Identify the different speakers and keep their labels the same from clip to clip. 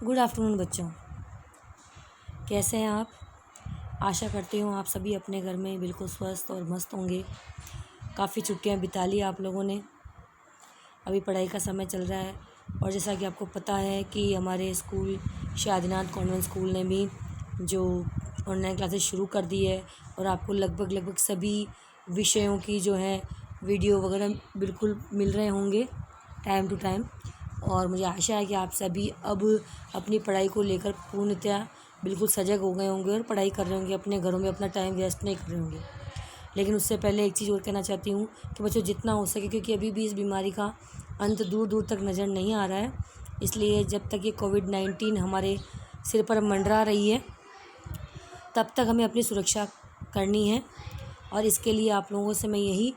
Speaker 1: Good afternoon बच्चों, कैसे हैं आप। आशा करती हूँ आप सभी अपने घर में बिल्कुल स्वस्थ और मस्त होंगे। काफ़ी छुट्टियाँ बिता ली आप लोगों ने। अभी पढ़ाई का समय चल रहा है और जैसा कि आपको पता है कि हमारे स्कूल शादीनाथ कॉन्वेंट स्कूल ने भी जो ऑनलाइन क्लासेस शुरू कर दी है और आपको लगभग सभी विषयों की जो है वीडियो वगैरह बिल्कुल मिल रहे होंगे टाइम टू टाइम। और मुझे आशा है कि आप सभी अब अपनी पढ़ाई को लेकर पूर्णतः बिल्कुल सजग हो गए होंगे और पढ़ाई कर रहे होंगे, अपने घरों में अपना टाइम वेस्ट नहीं कर रहे होंगे। लेकिन उससे पहले एक चीज़ और कहना चाहती हूँ कि बच्चों जितना हो सके, क्योंकि अभी भी इस बीमारी का अंत दूर दूर तक नज़र नहीं आ रहा है, इसलिए जब तक ये कोविड-19 हमारे सिर पर मंडरा रही है तब तक हमें अपनी सुरक्षा करनी है। और इसके लिए आप लोगों से मैं यही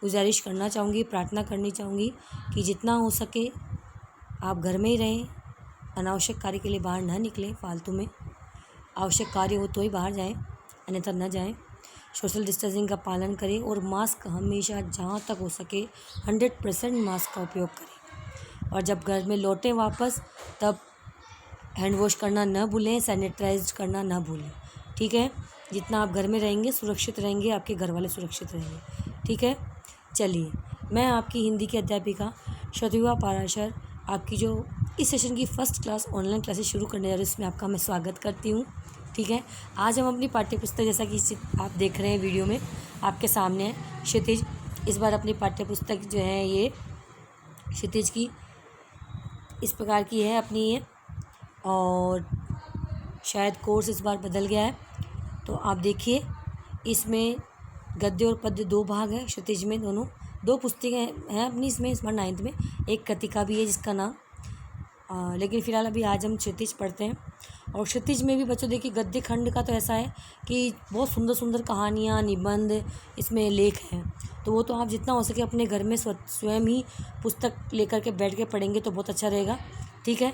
Speaker 1: गुजारिश करना चाहूँगी, प्रार्थना करनी चाहूँगी कि जितना हो सके आप घर में ही रहें, अनावश्यक कार्य के लिए बाहर ना निकलें फालतू में। आवश्यक कार्य हो तो ही बाहर जाएं, अन्यथा न जाएं। सोशल डिस्टेंसिंग का पालन करें और मास्क हमेशा जहाँ तक हो सके 100% मास्क का उपयोग करें। और जब घर में लौटें वापस तब हैंड वॉश करना न भूलें, सैनिटाइज करना न भूलें। ठीक है, जितना आप घर में रहेंगे सुरक्षित रहेंगे, आपके घर वाले सुरक्षित रहेंगे। ठीक है, चलिए मैं आपकी हिंदी की अध्यापिका शतविभा पाराशर आपकी जो इस सेशन की फ़र्स्ट क्लास ऑनलाइन क्लासेस शुरू करने जा रही हूँ, इसमें आपका मैं स्वागत करती हूँ। ठीक है, आज हम अपनी पाठ्यपुस्तक, जैसा कि आप देख रहे हैं वीडियो में आपके सामने है क्षितिज। इस बार अपनी पाठ्यपुस्तक जो है ये क्षितिज की इस प्रकार की है अपनी ये, और शायद कोर्स इस बार बदल गया है। तो आप देखिए इसमें गद्य और पद्य 2 भाग हैं क्षितिज में, दोनों 2 पुस्तकें हैं अपनी इसमें। इस बार 9th में एक कृतिका भी है जिसका नाम लेकिन फ़िलहाल अभी आज हम क्षितिज पढ़ते हैं। और क्षितिज में भी बच्चों देखिए गद्य खंड का तो ऐसा है कि बहुत सुंदर सुंदर कहानियाँ, निबंध, इसमें लेख हैं। तो वो तो आप जितना हो सके अपने घर में स्वयं ही पुस्तक लेकर के बैठ के पढ़ेंगे तो बहुत अच्छा रहेगा। ठीक है,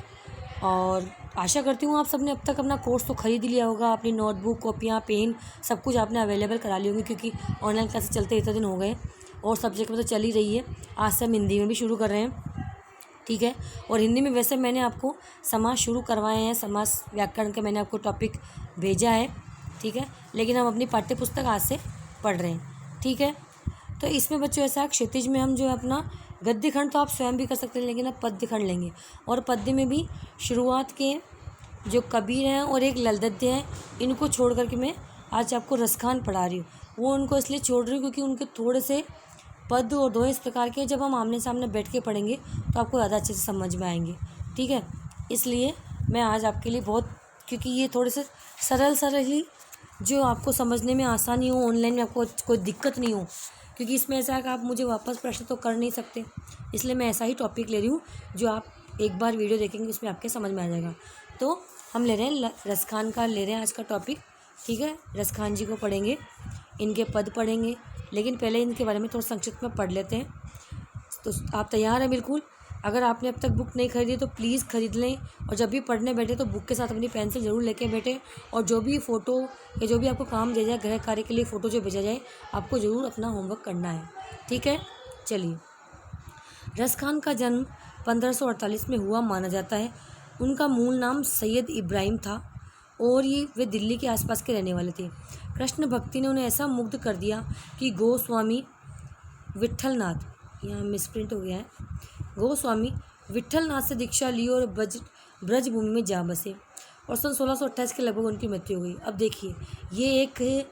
Speaker 1: और आशा करती हूँ आप सबने अब तक अपना कोर्स तो ख़रीद लिया होगा, अपनी नोटबुक, कॉपियाँ, पेन सब कुछ आपने अवेलेबल करा ली होंगी, क्योंकि ऑनलाइन क्लासेस चलते इतने दिन हो गए और सब्जेक्ट में तो चल ही रही है। आज से हम हिंदी में भी शुरू कर रहे हैं। ठीक है, और हिंदी में वैसे मैंने आपको समास शुरू करवाए हैं, समास व्याकरण का मैंने आपको टॉपिक भेजा है। ठीक है, लेकिन हम अपनी पाठ्यपुस्तक आज से पढ़ रहे हैं। ठीक है, तो इसमें बच्चों ऐसा क्षितिज में हम जो है अपना गद्य खंड तो आप स्वयं भी कर सकते हैं, लेकिन अब पद्य खंड लेंगे। और पद्य में भी शुरुआत के जो कबीर हैं और एक ललदद्य हैं, इनको छोड़ करके मैं आज आपको रसखान पढ़ा रही हूँ। वो उनको इसलिए छोड़ रही हूँ क्योंकि उनके थोड़े से पद और दोहे इस प्रकार के जब हम आमने सामने बैठ के पढ़ेंगे तो आपको ज़्यादा अच्छे से समझ में आएंगे। ठीक है, इसलिए मैं आज आपके लिए बहुत, क्योंकि ये थोड़े से सरल ही जो आपको समझने में आसानी हो, ऑनलाइन में आपको कोई दिक्कत नहीं हो, क्योंकि इसमें ऐसा है कि आप मुझे वापस प्रश्न तो कर नहीं सकते, इसलिए मैं ऐसा ही टॉपिक ले रही हूँ जो आप एक बार वीडियो देखेंगे उसमें आपके समझ में आ जाएगा। तो हम ले रहे हैं रसखान का, ले रहे हैं आज का टॉपिक। ठीक है, रसखान जी को पढ़ेंगे, इनके पद पढ़ेंगे, लेकिन पहले इनके बारे में थोड़ा संक्षिप्त में पढ़ लेते हैं। तो आप तैयार हैं बिल्कुल। अगर आपने अब तक बुक नहीं खरीदी तो प्लीज़ ख़रीद लें, और जब भी पढ़ने बैठे तो बुक के साथ अपनी पेंसिल ज़रूर लेके बैठे, और जो भी फ़ोटो या जो भी आपको काम दिया जाए, गृह कार्य के लिए फ़ोटो जो भेजा जाए, आपको ज़रूर अपना होमवर्क करना है। ठीक है, चलिए। रसखान का जन्म 1548 में हुआ माना जाता है। उनका मूल नाम सैयद इब्राहिम था और वे दिल्ली के आसपास के रहने वाले थे। कृष्ण भक्ति ने उन्हें ऐसा मुग्ध कर दिया कि गोस्वामी विट्ठलनाथ, यहाँ मिसप्रिंट हो गया है, गोस्वामी विट्ठलनाथ से दीक्षा ली और ब्रजभूमि में जा बसे, और सन 1628 के लगभग उनकी मृत्यु हो गई। अब देखिए ये एक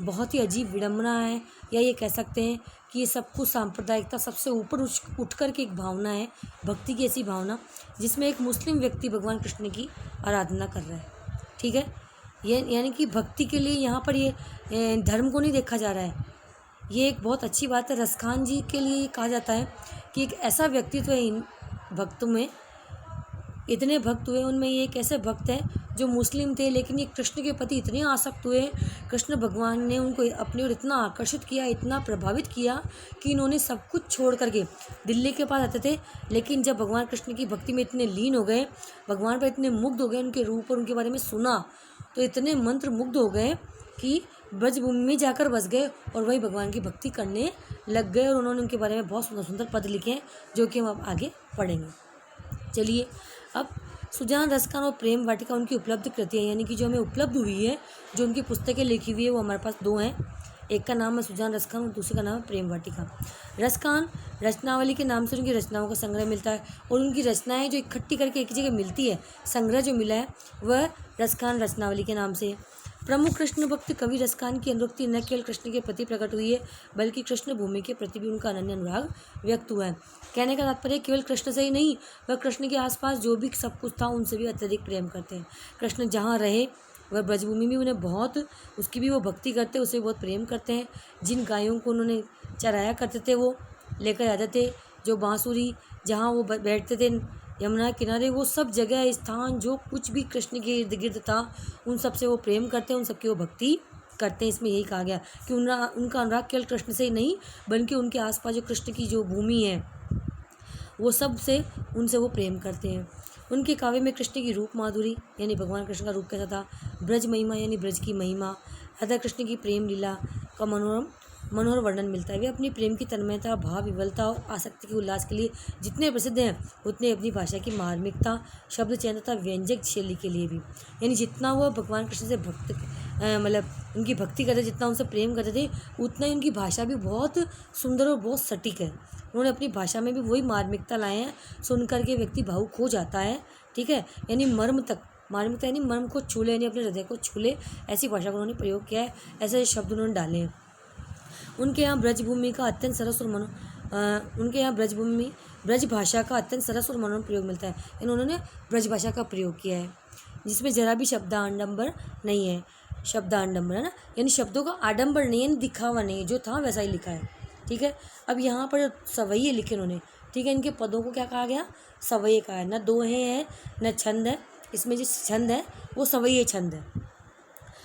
Speaker 1: बहुत ही अजीब विडम्बना है, या ये कह सकते हैं कि ये सब कुछ सांप्रदायिकता सबसे ऊपर उठ कर के एक भावना है, भक्ति की ऐसी भावना जिसमें एक मुस्लिम व्यक्ति भगवान कृष्ण की आराधना कर रहा है। ठीक है, ये यानी कि भक्ति के लिए यहाँ पर ये धर्म को नहीं देखा जा रहा है। ये एक बहुत अच्छी बात है। रसखान जी के लिए कहा जाता है कि एक ऐसा व्यक्तित्व है, इन भक्तों में इतने भक्त हुए, उनमें ये एक ऐसे भक्त हैं जो मुस्लिम थे लेकिन ये कृष्ण के प्रति इतने आसक्त हुए, कृष्ण भगवान ने उनको अपनी ओर इतना आकर्षित किया, इतना प्रभावित किया कि इन्होंने सब कुछ छोड़ करके दिल्ली के पास आते थे। लेकिन जब भगवान कृष्ण की भक्ति में इतने लीन हो गए, भगवान पर इतने मुग्ध हो गए, उनके रूप और उनके बारे में सुना तो इतने मंत्र मुग्ध हो गए कि ब्रजभूमि में जाकर बस गए और वही भगवान की भक्ति करने लग गए। और उन्होंने उनके बारे में बहुत सुंदर सुंदर पद लिखे हैं जो कि हम अब आगे पढ़ेंगे। चलिए, अब सुजान रसखान और प्रेम वाटिका उनकी उपलब्ध कृतियाँ, यानी कि जो हमें उपलब्ध हुई है, जो उनकी पुस्तकें लिखी हुई है, वो हमारे पास दो हैं। एक का नाम है सुजान रसखान और दूसरे का नाम है प्रेम वाटिका। रसखान रचनावली के नाम से उनकी रचनाओं का संग्रह मिलता है, और उनकी रचनाएं जो इकट्ठी करके एक जगह मिलती है, संग्रह जो मिला है वह रसखान रचनावली के नाम से। प्रमुख कृष्ण भक्त कवि रसखान की अनुरक्ति न केवल कृष्ण के प्रति प्रकट हुई है, बल्कि कृष्ण भूमि के प्रति भी उनका अनन्य अनुराग व्यक्त हुआ है। कहने का तात्पर्य केवल कृष्ण से ही नहीं, वह कृष्ण के आसपास जो भी सब कुछ था उनसे भी अत्यधिक प्रेम करते हैं। कृष्ण जहाँ रहे वह ब्रजभूमि में उन्हें बहुत, उसकी भी वो भक्ति करते, उसे बहुत प्रेम करते हैं। जिन गायों को उन्होंने चराया करते थे वो लेकर आते थे, जो बांसुरी जहाँ वो बैठते थे यमुना किनारे, वो सब जगह स्थान जो कुछ भी कृष्ण के इर्द गिर्द था, उन सब से वो प्रेम करते हैं, उन सबकी वो भक्ति करते हैं। इसमें यही कहा गया कि उनका अनुराग केवल कृष्ण से ही नहीं, बल्कि उनके आसपास जो कृष्ण की जो भूमि है वो सब से, उनसे वो प्रेम करते हैं। उनके काव्य में कृष्ण की रूप माधुरी, यानी भगवान कृष्ण का रूप कैसा था, ब्रज महिमा यानी ब्रज की महिमा, राधा कृष्ण की प्रेम लीला का मनोहर वर्णन मिलता है। वे अपनी प्रेम की तन्मयता, भाव विवलता और आसक्ति के उल्लास के लिए जितने प्रसिद्ध हैं, उतने अपनी भाषा की मार्मिकता, शब्द चयन तथा व्यंजक शैली के लिए भी। यानी जितना वो भगवान कृष्ण से मतलब उनकी भक्ति करते, जितना उनसे प्रेम करते थे, उतना ही उनकी भाषा भी बहुत सुंदर और बहुत सटीक है। उन्होंने अपनी भाषा में भी वही मार्मिकता लाए हैं, सुन करके व्यक्ति भावुक हो जाता है। ठीक है, यानी मर्म तक, मार्मिकता यानी मर्म को छू ले, यानी अपने हृदय को छू ले, ऐसी भाषा का उन्होंने प्रयोग किया है, ऐसे शब्द उन्होंने डाले हैं। उनके यहाँ ब्रजभूमि का अत्यंत सरस और उनके यहाँ ब्रज भाषा का अत्यंत सरस और मनोरम प्रयोग मिलता है। इन्होंने ब्रज भाषा का प्रयोग किया है, जिसमें जरा भी शब्दाडंबर नहीं है। शब्दाडंबर है ना, यानी शब्दों का आडंबर नहीं है, यानी दिखावा नहीं है, जो था वैसा ही लिखा है। ठीक है, अब यहाँ पर सवैये लिखे उन्होंने। ठीक है, इनके पदों को क्या कहा गया, सवैये कहा है। न दोहे हैं न छंद है, इसमें जो छंद है वो सवैये छंद है।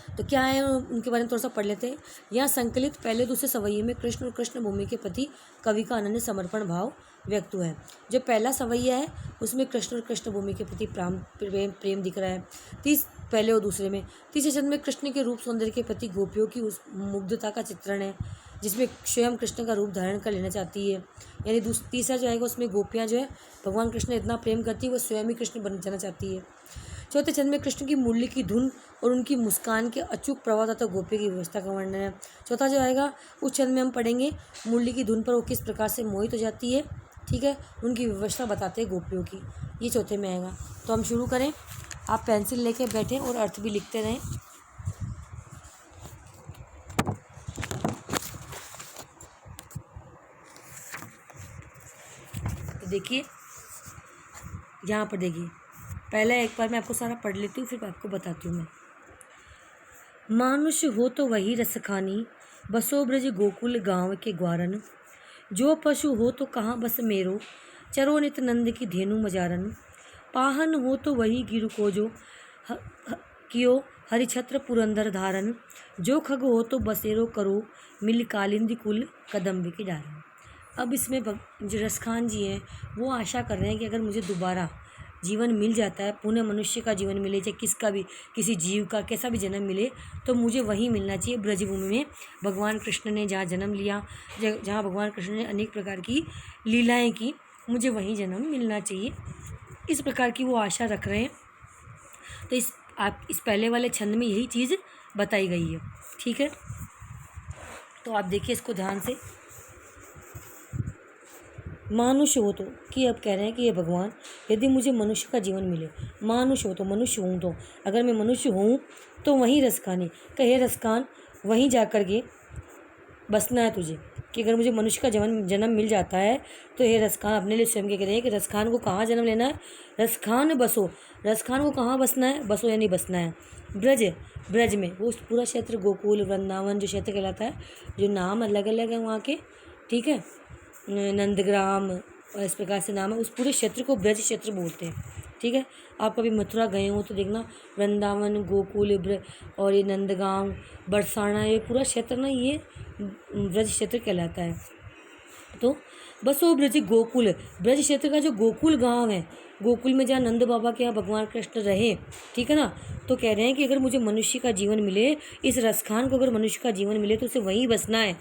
Speaker 1: तो क्या है उनके बारे में थोड़ा सा पढ़ लेते हैं। यहाँ संकलित पहले दूसरे सवैये में कृष्ण और कृष्ण भूमि के प्रति कवि का अनन्य समर्पण भाव व्यक्त हुआ है। जो पहला सवैया है उसमें कृष्ण और कृष्ण भूमि के प्रति प्रेम दिख रहा है। पहले और दूसरे में तीसरे छंद में कृष्ण के रूप सौंदर्य के प्रति गोपियों की उस मुग्धता का चित्रण है, जिसमें स्वयं कृष्ण का रूप धारण कर लेना चाहती है। यानी तीसरा जो आएगा उसमें गोपियाँ जो है भगवान कृष्ण इतना प्रेम करती है, वो स्वयं ही कृष्ण बन जाना चाहती है। चौथे छंद में कृष्ण की मुरली की धुन और उनकी मुस्कान के अचूक प्रभाव तथा गोपियों की व्यवस्था का वर्णन है। चौथा जो आएगा उस छंद में हम पढ़ेंगे मुरली की धुन पर वो किस प्रकार से मोहित हो जाती है। ठीक है, उनकी व्यवस्था बताते हैं गोपियों की, ये चौथे में आएगा। तो हम शुरू करें, आप पेंसिल लेके बैठें और अर्थ भी लिखते रहें। तो देखिए यहाँ पर देखिए, पहले एक बार मैं आपको सारा पढ़ लेती हूँ, फिर आपको बताती हूँ मैं। मानुष हो तो वही रसखानी, बसो ब्रज गोकुल गाँव के ग्वारन। जो पशु हो तो कहाँ बस मेरो, चरो नित नंद की धेनु मजारन। पाहन हो तो वही गिरु को जो कियो हरिछत्र पुरंदर धारन। जो खग हो तो बसेरो करो, मिल कालिंदी कुल कदम्ब की डारन। अब इसमें जो रसखान जी हैं वो आशा कर रहे हैं कि अगर मुझे दोबारा जीवन मिल जाता है, पुनः मनुष्य का जीवन मिले, चाहे किसका भी, किसी जीव का कैसा भी जन्म मिले, तो मुझे वहीं मिलना चाहिए ब्रजभूमि में। भगवान कृष्ण ने जहाँ जन्म लिया, जहाँ भगवान कृष्ण ने अनेक प्रकार की लीलाएं की, मुझे वहीं जन्म मिलना चाहिए, इस प्रकार की वो आशा रख रहे हैं। तो इस पहले वाले छंद में यही चीज़ बताई गई है। ठीक है, तो आप देखिए इसको ध्यान से। मानुष हो तो, कि अब कह रहे हैं कि ये भगवान, यदि मुझे मनुष्य का जीवन मिले, मानुष हो तो, मनुष्य हूँ तो, अगर मैं मनुष्य हूँ तो वहीं रसखानी, कहे रसखान वहीं जा कर के बसना है तुझे। कि अगर मुझे मनुष्य का जन्म मिल जाता है तो ये रसखान अपने लिए स्वयं के कह रहे हैं कि रसखान को कहाँ जन्म लेना है, रसखान बसो, रसखान को कहाँ बसना है, बसो यानी बसना है ब्रज में। वो पूरा क्षेत्र गोकुल वृंदावन जो क्षेत्र कहलाता है, जो नाम अलग अलग है वहाँ के, ठीक है, नंदग्राम और इस प्रकार से नाम है, उस पूरे क्षेत्र को ब्रज क्षेत्र बोलते हैं। ठीक है, आप कभी मथुरा गए हो तो देखना वृंदावन, गोकुल और ये नंदगांव, बरसाना, ये पूरा क्षेत्र ना ये ब्रज क्षेत्र कहलाता है। तो बसो ब्रज गोकुल, ब्रज क्षेत्र का जो गोकुल गांव है, गोकुल में जहाँ नंद बाबा के यहाँ भगवान कृष्ण रहे, ठीक है ना, तो कह रहे हैं कि अगर मुझे मनुष्य का जीवन मिले, इस रसखान को अगर मनुष्य का जीवन मिले तो उसे वहीं बसना है,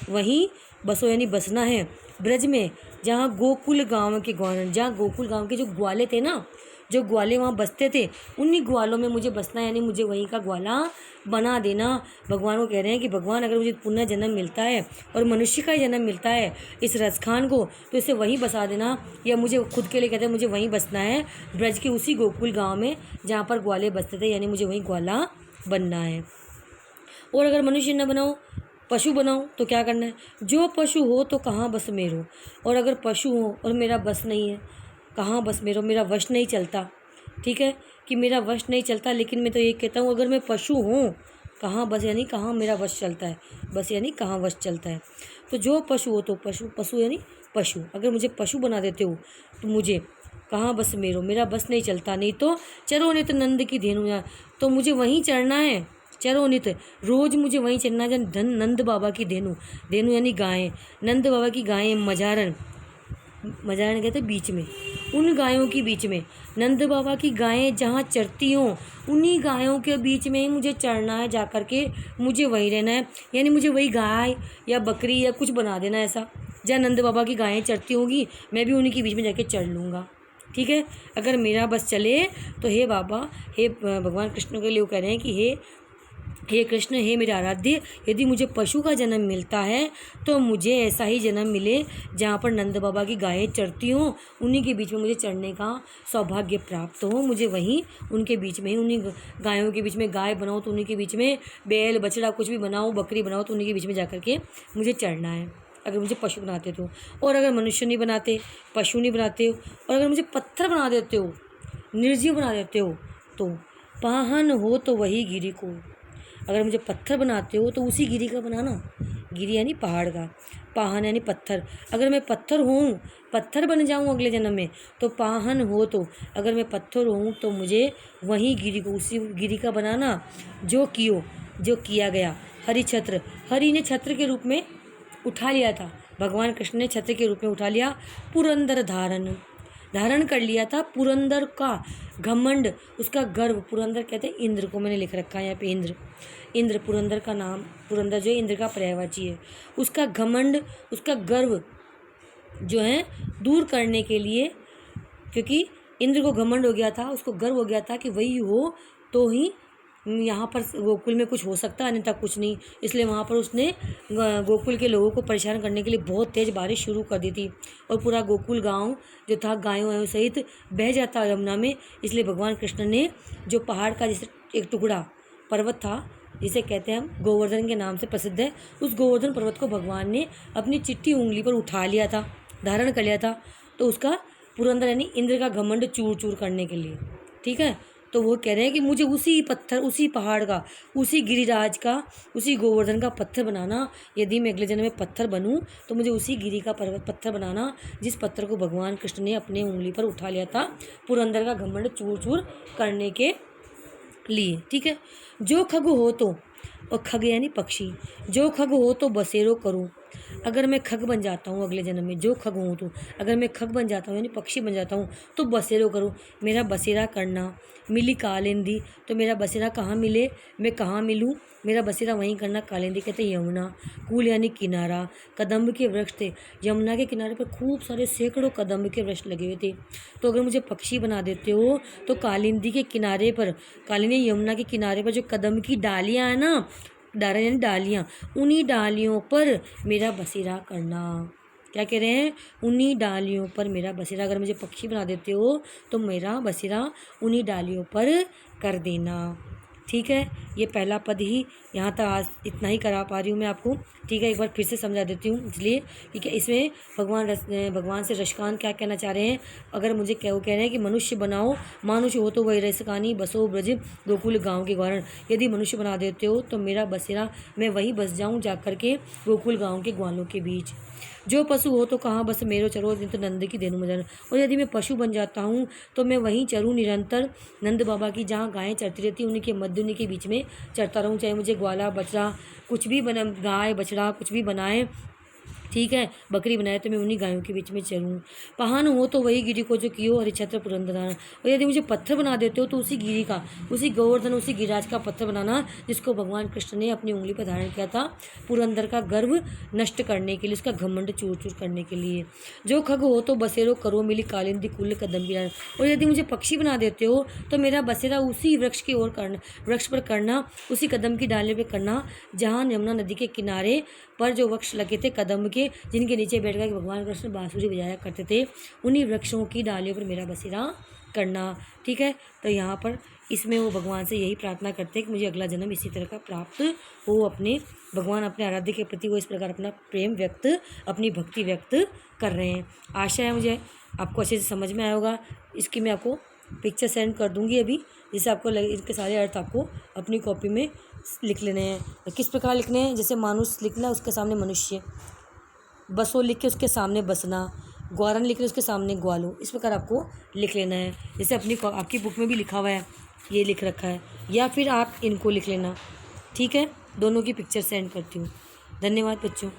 Speaker 1: वहीं बसो यानी बसना है ब्रज में, जहाँ गोकुल गांव के ग्वालन, जहाँ गोकुल गांव के जो ग्वाले थे ना, जो ग्वाले वहाँ बसते थे उन्हीं ग्वालों में मुझे बसना है, यानी मुझे वहीं का ग्वाला बना देना। भगवान को कह रहे हैं कि भगवान अगर मुझे पुनः जन्म मिलता है और मनुष्य का ही जन्म मिलता है इस रसखान को, तो इसे वहीं बसा देना। या मुझे खुद के लिए कहते हैं मुझे वहीं बसना है, ब्रज के उसी गोकुल गाँव में जहाँ पर ग्वाले बसते थे, यानी मुझे वहीं ग्वाला बनना है। और अगर मनुष्य न बनाओ, पशु बनाओ, तो क्या करना है? जो पशु हो तो कहाँ बस मेरो। और अगर पशु हो और मेरा बस नहीं है, कहाँ बस मेरो, मेरा वश नहीं चलता, ठीक है, कि मेरा वश नहीं चलता। लेकिन मैं तो ये कहता हूँ अगर मैं पशु हूँ, कहाँ बस यानी कहाँ मेरा वश चलता है, बस यानी कहाँ वश चलता है। तो जो पशु हो तो पशु, पशु यानी पशु, अगर मुझे पशु बना देते हो तो मुझे कहाँ बस मेरो, मेरा बस नहीं चलता। नहीं तो चरो नित नंद की धेनु, तो मुझे वहीं चढ़ना है, चरो नित, रोज़ मुझे वहीं चढ़ना है। धन नंद बाबा की धेनु, धेनु यानी गायें, नंद बाबा की गायें, मजारन, मजारन कहते बीच में, उन गायों के बीच में, नंद बाबा की गायें जहाँ चरती हों उन्हीं गायों के बीच में ही मुझे चढ़ना है, जा कर के मुझे वहीं रहना है। यानी मुझे वही गाय या बकरी या कुछ बना देना ऐसा, जहाँ नंद बाबा की गायें चरती होंगी मैं भी उन्हीं के बीच में जाके चढ़ लूँगा, ठीक है। अगर मेरा बस चले तो हे बाबा, हे भगवान कृष्ण के लिए वो कह रहे हैं कि हे कृष्ण, हे मेरे आराध्य, यदि मुझे पशु का जन्म मिलता है तो मुझे ऐसा ही जन्म मिले जहाँ पर नंद बाबा की गायें चरती हों, उन्हीं के बीच में मुझे चढ़ने का सौभाग्य प्राप्त हो। मुझे वहीं उनके बीच में ही, उन्हीं गायों के बीच में, गाय बनाओ तो उन्हीं के बीच में, बैल बछड़ा कुछ भी बनाओ, बकरी बनाओ तो उन्हीं के बीच में जा कर के मुझे चढ़ना है, अगर मुझे पशु बनाते तो। और अगर मनुष्य नहीं बनाते, पशु नहीं बनाते हो, और अगर मुझे पत्थर बना देते हो, निर्जीव बना देते हो, तो पाहन हो तो वही गिरी को। अगर मुझे पत्थर बनाते हो तो उसी गिरी का बनाना, गिरी यानी पहाड़ का, पाहन यानी पत्थर। अगर मैं पत्थर हूँ, पत्थर बन जाऊँ अगले जन्म में, तो पाहन हो तो, अगर मैं पत्थर हूँ तो मुझे वहीं गिरी को, उसी गिरी का बनाना जो किया गया। हरि छत्र, हरि ने छत्र के रूप में उठा लिया था, भगवान कृष्ण ने छत्र के रूप में उठा लिया। पुरंदर धारण कर लिया था, पुरंदर का घमंड, उसका गर्व, पुरंदर कहते हैं इंद्र को, मैंने लिख रखा है यहाँ पे इंद्र, पुरंदर का नाम, पुरंदर जो है इंद्र का पर्यायवाची है। उसका घमंड, उसका गर्व जो है दूर करने के लिए, क्योंकि इंद्र को घमंड हो गया था, उसको गर्व हो गया था कि वही हो तो ही यहाँ पर गोकुल में कुछ हो सकता है, अन्यथा कुछ नहीं। इसलिए वहाँ पर उसने गोकुल के लोगों को परेशान करने के लिए बहुत तेज़ बारिश शुरू कर दी थी, और पूरा गोकुल गांव जो था गायों वायों सहित बह जाता यमुना में। इसलिए भगवान कृष्ण ने जो पहाड़ का जैसे एक टुकड़ा पर्वत था, जिसे कहते हैं हम गोवर्धन के नाम से प्रसिद्ध है, उस गोवर्धन पर्वत को भगवान ने अपनी चिट्ठी उंगली पर उठा लिया था, धारण कर लिया था। तो उसका पुरंदर यानी इंद्र का घमंड चूर चूर करने के लिए, ठीक है। तो वो कह रहे हैं कि मुझे उसी पत्थर, उसी पहाड़ का, उसी गिरिराज का, उसी गोवर्धन का पत्थर बनाना। यदि मैं अगले जन्म में पत्थर बनूं तो मुझे उसी गिरी का पत्थर बनाना, जिस पत्थर को भगवान कृष्ण ने अपने उंगली पर उठा लिया था पुरंदर का घमंड चूर चूर करने के लिए, ठीक है। जो खग हो तो, और खग यानी पक्षी, जो खग हो तो बसेरो करूँ। अगर मैं खग बन जाता हूँ अगले जन्म में, जो खग हूँ तो, अगर मैं खग बन जाता हूँ यानी पक्षी बन जाता हूँ तो बसेरो करूँ, मेरा बसेरा करना। मिली कालिंदी, तो मेरा बसेरा कहाँ मिले, मैं कहाँ मिलूँ, मेरा बसेरा वहीं करना। कालिंदी कहते हैं यमुना, कूल यानी किनारा, कदम्ब के वृक्ष थे, यमुना के किनारे पर खूब सारे सैकड़ों कदम्ब के वृक्ष लगे हुए थे। तो अगर मुझे पक्षी बना देते हो तो कालिंदी के किनारे पर, कालिंदी यमुना के किनारे पर जो कदम्ब की डालियाँ हैं ना, डालियाँ यानी डालियाँ, उन्हीं डालियों पर मेरा बसेरा करना। क्या कह रहे हैं? उन्हीं डालियों पर मेरा बसेरा। अगर मुझे पक्षी बना देते हो तो मेरा बसेरा उन्हीं डालियों पर कर देना, ठीक है। ये पहला पद ही यहाँ तक आज इतना ही करा पा रही हूँ मैं आपको, ठीक है। एक बार फिर से समझा देती हूँ, इसलिए कि इसमें भगवान से रशकान क्या कहना चाह रहे हैं। अगर मुझे वो कह रहे हैं कि मनुष्य बनाओ, मानुष हो तो वही रसकानी बसो ब्रज गोकुल गाँव के ग्वारण। यदि मनुष्य बना देते हो तो मेरा बसेरा मैं वहीं बस जाऊँ जा कर के गोकुल गाँव के ग्वालों के बीच। जो पशु हो तो कहाँ बस मेरो चरो नित नंद की धेनु मजन। और यदि मैं पशु बन जाता हूँ तो मैं वहीं चरूँ निरंतर, नंद बाबा की जहाँ गायें चरती रहती उन्हीं के मध्य, उन्हीं के बीच में चरता रहूँ। चाहे मुझे ग्वाला बछड़ा कुछ भी बना, गाय बछड़ा कुछ भी बनाए, ठीक है, बकरी बनाए तो मैं उन्हीं गायों के बीच में चलूँ। पहान हो तो वही गिरी को जो कियो हरिछत्र पुरंदरान। और यदि मुझे पत्थर बना देते हो तो उसी गिरी का, उसी गोवर्धन, उसी गिरिराज का पत्थर बनाना जिसको भगवान कृष्ण ने अपनी उंगली पर धारण किया था पुरंदर का गर्व नष्ट करने के लिए, उसका घमंड चूर चूर करने के लिए। जो खग हो तो बसेरो करो मिली कालिंदी कुल कदम गिरा। और यदि मुझे पक्षी बना देते हो तो मेरा बसेरा उसी वृक्ष की ओर करना, वृक्ष पर करना, उसी कदम की डाली पर करना जहाँ यमुना नदी के किनारे पर जो वृक्ष लगे थे कदम के, जिनके नीचे बैठकर भगवान कृष्ण बांसुरी बजाया करते थे, उन्हीं वृक्षों की डालियों पर मेरा बसेरा करना। ठीक है, तो यहाँ पर इसमें वो भगवान से यही प्रार्थना करते हैं कि मुझे अगला जन्म इसी तरह का प्राप्त हो। अपने भगवान अपने आराध्य के प्रति वो इस प्रकार अपना प्रेम व्यक्त, अपनी भक्ति व्यक्त कर रहे हैं। आशा है मुझे आपको अच्छे से समझ में आया होगा। इसकी मैं आपको पिक्चर सेंड कर दूंगी अभी, जिससे आपको लगे इसके सारे अर्थ आपको अपनी कॉपी में लिख लेने हैं। तो किस प्रकार लिखने हैं, जैसे मानुष लिखना उसके सामने मनुष्य, बसो लिख के उसके सामने बसना, ग्वारन लिख के उसके सामने ग्वालो, इस प्रकार आपको लिख लेना है। जैसे अपनी आपकी बुक में भी लिखा हुआ है, ये लिख रखा है, या फिर आप इनको लिख लेना। ठीक है, दोनों की पिक्चर सेंड करती हूँ। धन्यवाद बच्चों।